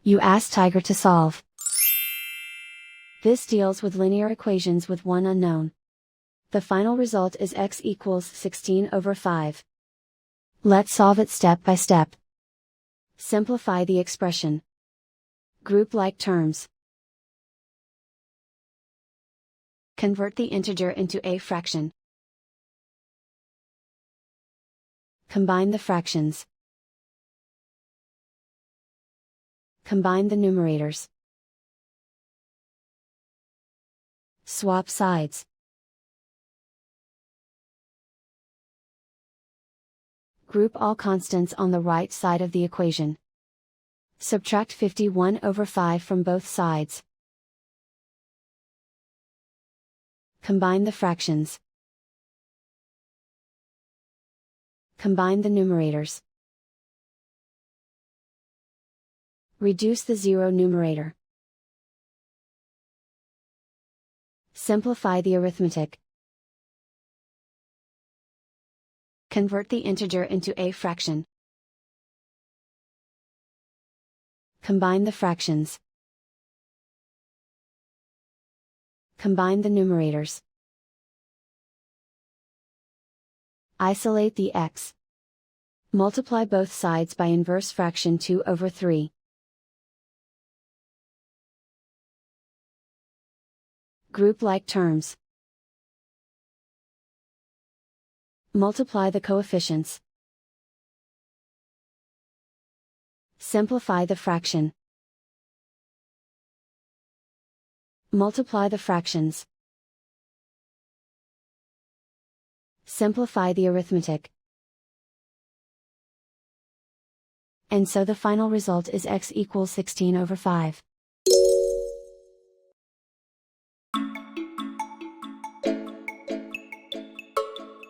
You ask Tiger to solve. This deals with linear equations with one unknown. The final result is x equals 16/5. Let's solve it step by step. Simplify the expression. Group like terms. Convert the integer into a fraction. Combine the fractions. Combine the numerators. Swap sides. Group all constants on the right side of the equation. Subtract 51/5 from both sides. Combine the fractions. Combine the numerators. Reduce the zero numerator. Simplify the arithmetic. Convert the integer into a fraction. Combine the fractions. Combine the numerators. Isolate the x. Multiply both sides by inverse fraction 2/3. Group like terms. Multiply the coefficients. Simplify the fraction. Multiply the fractions. Simplify the arithmetic. And so the final result is x equals 16/5.